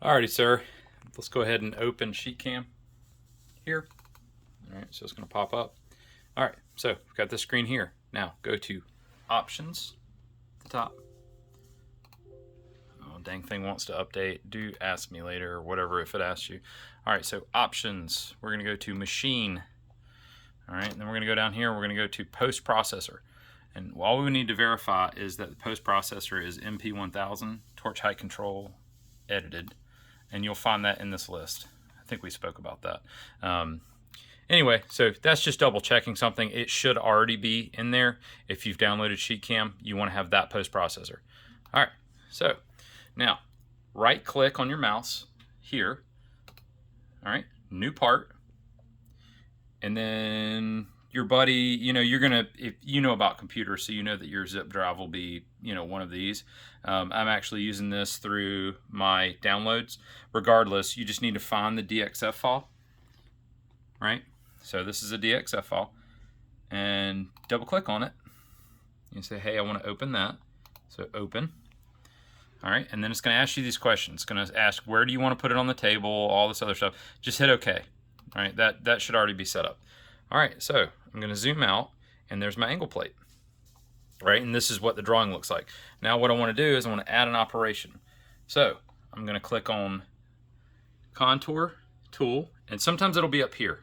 Alrighty, sir. Let's go ahead and open SheetCam here. All right, so it's going to pop up. All right, so we've got this screen here. Now go to Options at the top. Oh, dang thing wants to update. Do ask me later or whatever if it asks you. All right, so Options. We're going to go to Machine. All right, and then we're going to go down here. We're going to go to Post Processor. And all we need to verify is that the post processor is MP1000 torch height control edited. And you'll find that in this list. I think we spoke about that. Anyway, so that's just double checking something. It should already be in there. If you've downloaded SheetCam, you want to have that post processor. All right, so now right click on your mouse here. All right, new part. And then your buddy, if you know about computers, so you know that your zip drive will be, one of these. I'm actually using this through my downloads. Regardless, you just need to find the DXF file, right? So this is a DXF file, and double click on it. You say, hey, I want to open that. So open. All right, and then it's going to ask you these questions. It's going to ask, where do you want to put it on the table, all this other stuff. Just hit OK. All right, that should already be set up. All right, so I'm going to zoom out, and there's my angle plate. Right, and this is what the drawing looks like. Now what I want to do is I want to add an operation. So I'm going to click on Contour Tool, and sometimes it'll be up here,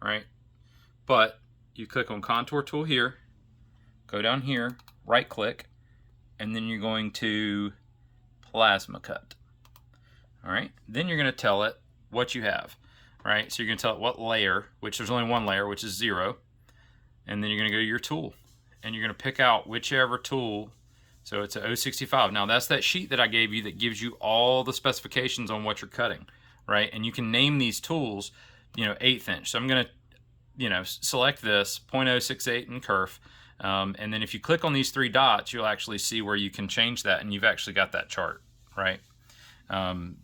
right? But you click on Contour Tool here, go down here, right click, and then you're going to Plasma Cut. All right, then you're going to tell it what you have. Right, so you're going to tell it what layer, which there's only one layer, which is 0. And then you're going to go to your tool. And you're going to pick out whichever tool. So it's a 065. Now that's that sheet that I gave you that gives you all the specifications on what you're cutting. Right, and you can name these tools, 1/8 inch. So I'm going to, select this 0.068 in kerf. And then if you click on these 3 dots, you'll actually see where you can change that. And you've actually got that chart. Right,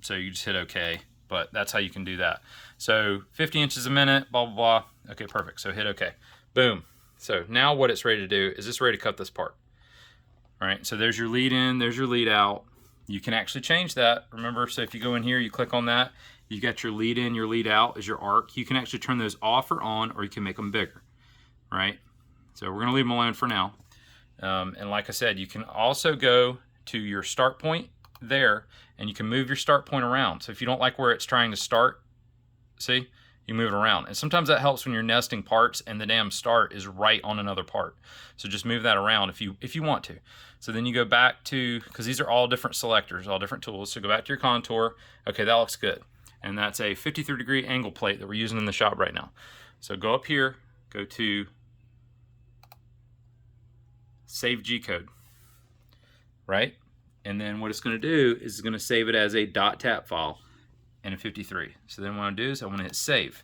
so you just hit OK. But that's how you can do that. So 50 inches a minute, blah, blah, blah. Okay, perfect. So hit OK. Boom. So now what it's ready to do is it's ready to cut this part. All right, so there's your lead in, there's your lead out. You can actually change that. Remember, so if you go in here, you click on that, you got your lead in, your lead out is your arc. You can actually turn those off or on, or you can make them bigger, right? So we're gonna leave them alone for now. And like I said, you can also go to your start point there, and you can move your start point around. So if you don't like where it's trying to start, see, you move it around. And sometimes that helps when you're nesting parts and the damn start is right on another part. So just move that around if you want to. So then you go back to, because these are all different selectors, all different tools. So go back to your contour. Okay, that looks good. And that's a 53-degree angle plate that we're using in the shop right now. So go up here, go to Save G-code, right? And then what it's going to do is it's going to save it as a .tap file in a 53. So then what I want to do is I want to hit save.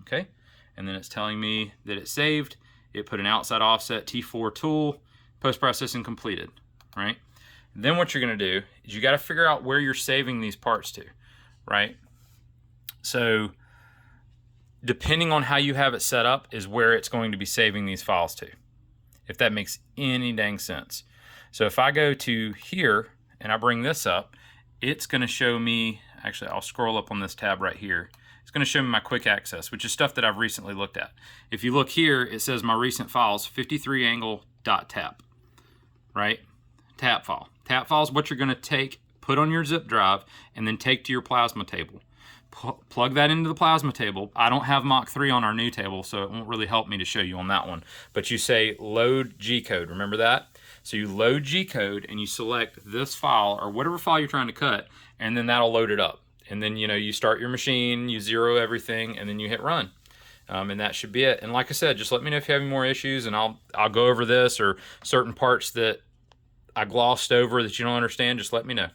Okay, and then it's telling me that it's saved. It put an outside offset T4 tool, post-processing completed, right? And then what you're going to do is you got to figure out where you're saving these parts to, right? So depending on how you have it set up is where it's going to be saving these files to, if that makes any dang sense. So if I go to here and I bring this up, it's going to show me, actually I'll scroll up on this tab right here. It's going to show me my quick access, which is stuff that I've recently looked at. If you look here, it says my recent files, 53 angle.tap, right? Tap file. Tap file is what you're going to take, put on your zip drive, and then take to your plasma table. Plug that into the plasma table. I don't have Mach 3 on our new table, so it won't really help me to show you on that one. But you say load G-code, remember that? So you load G-code and you select this file or whatever file you're trying to cut, and then that'll load it up. And then you start your machine, you zero everything, and then you hit run. And that should be it. And like I said, just let me know if you have any more issues, and I'll go over this or certain parts that I glossed over that you don't understand. Just let me know.